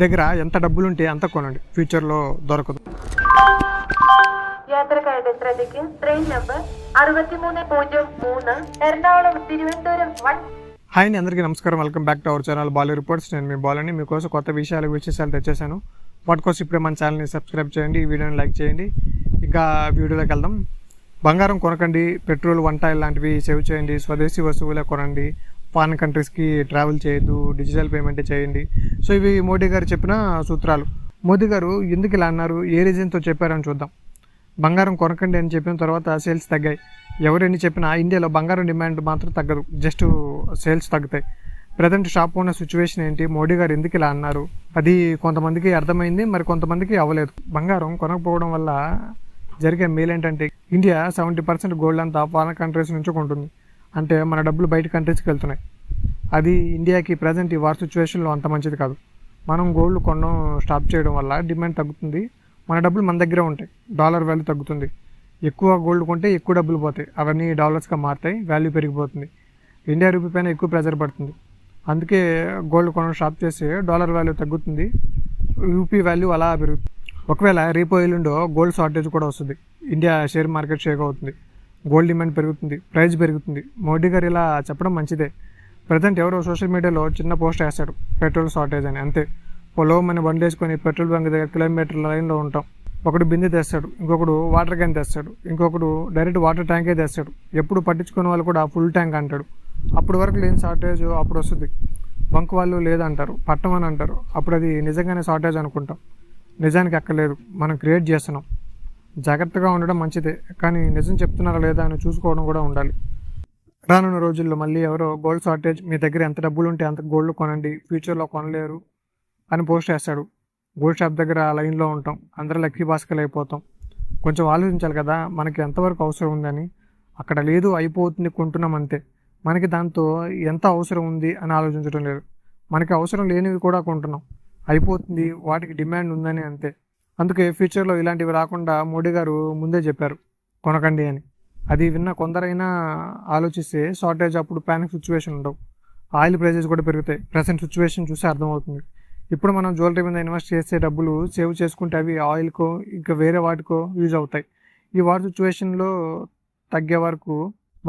దగ్గర ఎంత డబ్బులుంటే అంత కొనండి, ఫ్యూచర్లో దొరకదు. യാത്രക്കാരുടെ ശ്രദ്ധയ്ക്ക് train number 6303 Ernakulam Thiruvananthapuram 1. Hi అండి, అందరికీ నమస్కారం. Welcome back to our channel Bali reports. నేను మీ బాలని మీకోసం కొత్త విశేషాలు తెచ్చేసాను. వాటి కోసం ఇప్పుడే మన ఛానల్ని సబ్స్క్రైబ్ చేయండి, ఈ వీడియోని లైక్ చేయండి. ఇంకా వీడియోలోకి వెళ్దాం. బంగారం కొనకండి, పెట్రోల్, వంట ఇలాంటివి సేవ్ చేయండి, స్వదేశీ వస్తువులే కొనండి, ఫారిన్ కంట్రీస్కి ట్రావెల్ చేయొద్దు, డిజిటల్ పేమెంట్ చేయండి. సో ఇవి మోడీ గారు చెప్పిన సూత్రాలు. మోదీ గారు ఎందుకు ఇలా అన్నారు, ఏ రీజన్తో చెప్పారని చూద్దాం. బంగారం కొనకండి అని చెప్పిన తర్వాత సేల్స్ తగ్గాయి. ఎవరెన్ని చెప్పినా ఇండియాలో బంగారం డిమాండ్ మాత్రం తగ్గదు, జస్ట్ సేల్స్ తగ్గుతాయి. ప్రజెంట్ షాప్ ఉన్న సిచ్యువేషన్ ఏంటి, మోడీ గారు ఎందుకు ఇలా అన్నారు, అది కొంతమందికి అర్థమైంది, మరి కొంతమందికి అవ్వలేదు. బంగారం కొనకపోవడం వల్ల జరిగే మేలు ఏంటంటే, ఇండియా 70% గోల్డ్ అంతా ఫారిన్ కంట్రీస్ నుంచి కొంటుంది. అంటే మన డబ్బులు బయట కంట్రీస్కి వెళ్తున్నాయి. అది ఇండియాకి ప్రజెంట్ ఈ వార్ సిచ్యువేషన్లో అంత మంచిది కాదు. మనం గోల్డ్ కొనడం స్టాప్ చేయడం వల్ల డిమాండ్ తగ్గుతుంది, మన డబ్బులు మన దగ్గరే ఉంటాయి, డాలర్ వాల్యూ తగ్గుతుంది. ఎక్కువ గోల్డ్ కొంటే ఎక్కువ డబ్బులు పోతాయి, అవన్నీ డాలర్స్గా మారుతాయి, వాల్యూ పెరిగిపోతుంది. ఇండియా రూపీ పైన ఎక్కువ ప్రెజర్ పడుతుంది. అందుకే గోల్డ్ కొనడం స్టాప్ చేసి డాలర్ వాల్యూ తగ్గుతుంది, రూపీ వాల్యూ అలా పెరుగుతుంది. ఒకవేళ రేపో ఎల్లుండో గోల్డ్ షార్టేజ్ కూడా వస్తుంది, ఇండియా షేర్ మార్కెట్ షేక్ అవుతుంది, గోల్డ్ డిమాండ్ పెరుగుతుంది, ప్రైస్ పెరుగుతుంది. మోడీ గారు ఇలా చెప్పడం మంచిదే. ప్రజెంట్ ఎవరో సోషల్ మీడియాలో చిన్న పోస్ట్ వేస్తాడు, పెట్రోల్ షార్టేజ్ అని, అంతే. పొలవమని బండి వేసుకొని పెట్రోల్ బంక్ దగ్గర కిలోమీటర్ల లైన్లో ఉంటాం. ఒకడు బిందె తెస్తాడు, ఇంకొకడు వాటర్ క్యాన్ తెస్తాడు, ఇంకొకడు డైరెక్ట్ వాటర్ ట్యాంకే తెస్తాడు. ఎప్పుడు పట్టించుకునే వాళ్ళు కూడా ఫుల్ ట్యాంక్ అంటాడు. అప్పుడు వరకు లేని షార్టేజ్ అప్పుడు వస్తుంది. బంక్ వాళ్ళు లేదంటారు, పట్టమని అంటారు. అప్పుడు అది నిజంగానే షార్టేజ్ అనుకుంటాం. నిజానికి అక్కర్లేదు, మనం క్రియేట్ చేస్తున్నాం. జాగ్రత్తగా ఉండడం మంచిదే, కానీ నిజం చెప్తున్నారా లేదా అని చూసుకోవడం కూడా ఉండాలి. రానున్న రోజుల్లో మళ్ళీ ఎవరో గోల్డ్ షార్టేజ్, మీ దగ్గర ఎంత డబ్బులు ఉంటే అంత గోల్డ్ కొనండి, ఫ్యూచర్లో కొనలేరు అని పోస్ట్ చేస్తాడు. గోల్డ్ షాప్ దగ్గర లైన్లో ఉంటాం, అందరూ లక్కీ భాస్కర్లు అయిపోతాం. కొంచెం ఆలోచించాలి కదా, మనకి ఎంతవరకు అవసరం ఉందని. అక్కడ లేదు, అయిపోతుంది, కొంటున్నాం అంతే. మనకి దాంతో ఎంత అవసరం ఉంది అని ఆలోచించడం లేదు. మనకి అవసరం లేనివి కూడా కొంటున్నాం, అయిపోతుంది, వాటికి డిమాండ్ ఉందని, అంతే. అందుకే ఫ్యూచర్లో ఇలాంటివి రాకుండా మోడీ గారు ముందే చెప్పారు కొనకండి అని. అది విన్న కొందరైనా ఆలోచిస్తే షార్టేజ్ అప్పుడు ప్యానిక్ సిచ్యువేషన్ ఉండవు, ఆయిల్ ప్రైజెస్ కూడా పెరుగుతాయి. ప్రజెంట్ సిచ్యువేషన్ చూస్తే అర్థమవుతుంది. ఇప్పుడు మనం జ్యువెలరీ మీద ఇన్వెస్ట్ చేసే డబ్బులు సేవ్ చేసుకుంటే అవి ఆయిల్కో ఇంకా వేరే వాటికో యూజ్ అవుతాయి. ఈ వార్ సిచ్యువేషన్లో తగ్గే వరకు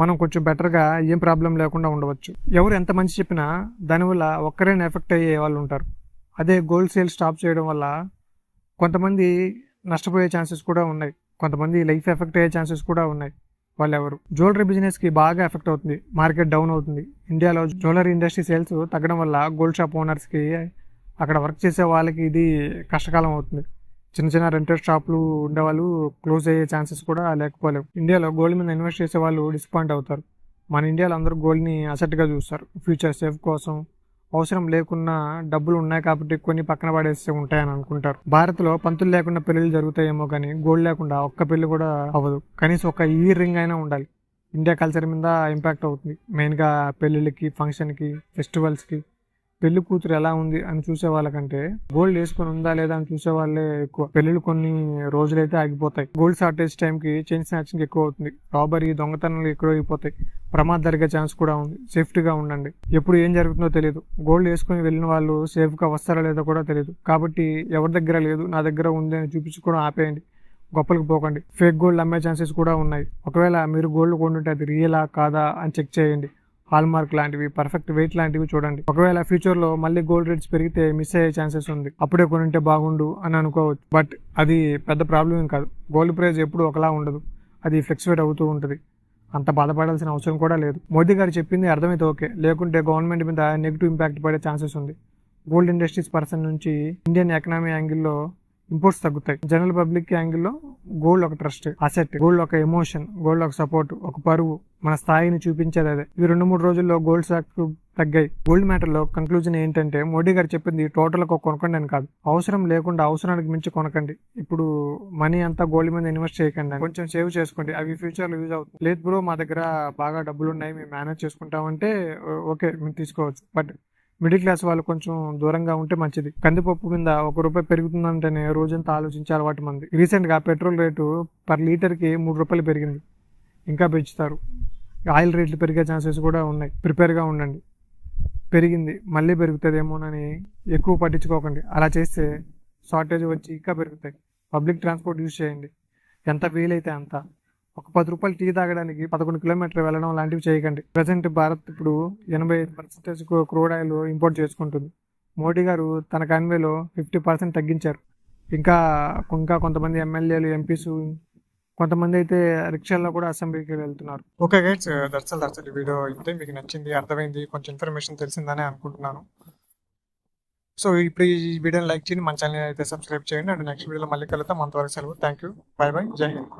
మనం కొంచెం బెటర్గా ఏం ప్రాబ్లం లేకుండా ఉండవచ్చు. ఎవరు ఎంత మంచి చెప్పినా దానివల్ల ఒక్కరైనా ఎఫెక్ట్ అయ్యే వాళ్ళు ఉంటారు. అదే గోల్డ్ సేల్ స్టాప్ చేయడం వల్ల కొంతమంది నష్టపోయే ఛాన్సెస్ కూడా ఉన్నాయి, కొంతమంది లైఫ్ ఎఫెక్ట్ అయ్యే ఛాన్సెస్ కూడా ఉన్నాయి. వాళ్ళు ఎవరు? జ్యువెలరీ బిజినెస్కి బాగా ఎఫెక్ట్ అవుతుంది, మార్కెట్ డౌన్ అవుతుంది. ఇండియాలో జ్యువెలరీ ఇండస్ట్రీ సేల్స్ తగ్గడం వల్ల గోల్డ్ షాప్ ఓనర్స్కి, అక్కడ వర్క్ చేసే వాళ్ళకి ఇది కష్టకాలం అవుతుంది. చిన్న చిన్న రెంటెడ్ షాపులు ఉండేవాళ్ళు క్లోజ్ అయ్యే ఛాన్సెస్ కూడా లేకపోలేవు. ఇండియాలో గోల్డ్ మీద ఇన్వెస్ట్ చేసే వాళ్ళు డిసప్పాయింట్ అవుతారు. మన ఇండియాలో అందరూ గోల్డ్ని అసెట్గా చూస్తారు, ఫ్యూచర్ సేఫ్ కోసం. అవసరం లేకున్నా డబ్బులు ఉన్నాయి కాబట్టి కొన్ని పక్కన పడేస్తే ఉంటాయని అనుకుంటారు. భారత్లో పంతులు లేకుండా పెళ్ళిళ్ళు జరుగుతాయేమో కానీ గోల్డ్ లేకుండా ఒక్క పెళ్లి కూడా అవ్వదు. కనీసం ఒక ఇయర్ రింగ్ అయినా ఉండాలి. ఇండియా కల్చర్ మీద ఇంపాక్ట్ అవుతుంది. మెయిన్గా పెళ్ళిళ్ళకి, ఫంక్షన్కి, ఫెస్టివల్స్కి. పెళ్లి కూతురు ఎలా ఉంది అని చూసే వాళ్ళకంటే గోల్డ్ వేసుకొని ఉందా లేదా అని చూసే వాళ్ళే ఎక్కువ. పెళ్లిళ్ళు కొన్ని రోజులైతే ఆగిపోతాయి. గోల్డ్ షార్టేజ్ టైంకి చైన్ స్నాచింగ్ ఎక్కువ అవుతుంది, రాబరీ, దొంగతనాలు ఎక్కువ అయిపోతాయి, ప్రమాదం జరిగే ఛాన్స్ కూడా ఉంది. సేఫ్టీగా ఉండండి, ఎప్పుడు ఏం జరుగుతుందో తెలియదు. గోల్డ్ వేసుకొని వెళ్ళిన వాళ్ళు సేఫ్గా వస్తారా లేదో కూడా తెలియదు. కాబట్టి ఎవరి దగ్గర లేదు, నా దగ్గర ఉంది అని చూపించుకోవడం ఆపేయండి, గొప్పలకు పోకండి. ఫేక్ గోల్డ్ అమ్మే ఛాన్సెస్ కూడా ఉన్నాయి. ఒకవేళ మీరు గోల్డ్ కొంటుంటే అది రియలా కాదా అని చెక్ చేయండి. హాల్ మార్క్ లాంటివి, పర్ఫెక్ట్ వెయిట్ లాంటివి చూడండి. ఒకవేళ ఫ్యూచర్లో మళ్ళీ గోల్డ్ రేట్స్ పెరిగితే మిస్ అయ్యే ఛాన్సెస్ ఉంది. అప్పుడే కొనుంటే బాగుండు అని అనుకోవచ్చు, బట్ అది పెద్ద ప్రాబ్లం ఏం కాదు. గోల్డ్ ప్రైస్ ఎప్పుడు ఒకలా ఉండదు, అది ఫ్లక్చువేట్ అవుతూ ఉంటుంది. అంత బాధపడాల్సిన అవసరం కూడా లేదు. మోదీ గారు చెప్పింది అర్థమైతే ఓకే, లేకుంటే గవర్నమెంట్ మీద నెగిటివ్ ఇంపాక్ట్ పడే ఛాన్సెస్ ఉంది. గోల్డ్ ఇండస్ట్రీస్ పర్సన్ నుంచి ఇండియన్ ఎకనామీ యాంగిల్లో ఇంపోర్ట్స్ తగ్గుతాయి. జనరల్ పబ్లిక్ యాంగిల్లో గోల్డ్ ఒక ట్రస్ట్, అసెట్, గోల్డ్ ఒక ఎమోషన్, గోల్డ్ ఒక సపోర్ట్, ఒక పరువు, మన స్థాయిని చూపించేది అదే. ఈ 2-3 రోజుల్లో గోల్డ్ స్టాక్ తగ్గాయి. గోల్డ్ మ్యాటర్లో కంక్లూజన్ ఏంటంటే, మోడీ గారు చెప్పింది టోటల్ ఒక కొనకండి అని కాదు, అవసరం లేకుండా అవసరానికి మించి కొనకండి. ఇప్పుడు మనీ అంతా గోల్డ్ మీద ఇన్వెస్ట్ చేయకండి, కొంచెం సేవ్ చేసుకోండి, అవి ఫ్యూచర్లో యూజ్ అవుతుంది. లేదు బ్రో, మా దగ్గర బాగా డబ్బులు ఉన్నాయి, మేము మేనేజ్ చేసుకుంటామంటే ఓకే, మేము తీసుకోవచ్చు. బట్ మిడిల్ క్లాస్ వాళ్ళు కొంచెం దూరంగా ఉంటే మంచిది. కందిపప్పు మీద ₹1 పెరుగుతుందంటేనే రోజంతా ఆలోచించే అలవాటు మంది. రీసెంట్గా పెట్రోల్ రేటు పర్ లీటర్కి ₹3 పెరిగింది, ఇంకా పెంచుతారు. ఆయిల్ రేట్లు పెరిగే ఛాన్సెస్ కూడా ఉన్నాయి, ప్రిపేర్గా ఉండండి. పెరిగింది మళ్ళీ పెరుగుతుందేమోనని ఎక్కువ పట్టించుకోకండి. అలా చేస్తే షార్టేజ్ వచ్చి ఇంకా పెరుగుతాయి. పబ్లిక్ ట్రాన్స్పోర్ట్ యూజ్ చేయండి, ఎంత వీలైతే అంత. ఒక 10 రూపాయలు టీ తాగడానికి 11 కిలోమీటర్లు వెళ్ళడం లాంటివి చేయకండి. ప్రజెంట్ భారత్ ఇప్పుడు 85% క్రూడ్ ఆయిల్ ఇంపోర్ట్ చేసుకుంటుంది. మోడీ గారు తన కన్వేలో 50% తగ్గించారు. ఇంకా ఇంకా కొంతమంది ఎమ్మెల్యేలు, ఎంపీస్, కొంతమంది అయితే రిక్షాల్లో కూడా అసెంబ్లీకి వెళ్తున్నారు. ఓకే గైడ్స్, దట్స్ ఈ వీడియో అయితే మీకు నచ్చింది, అర్థమైంది, కొంచెం ఇన్ఫర్మేషన్ తెలిసిందని అనుకుంటున్నాను. సో ఇప్పుడు ఈ వీడియోని లైక్ చేయండి, మన ఛానల్ అయితే సబ్స్క్రైబ్ చేయండి. అండ్ నెక్స్ట్ వీడియోలో మళ్ళీ కలుద్దాం. అంతవరకు సెలవు. థ్యాంక్ యూ, బై బై, జై హింద్.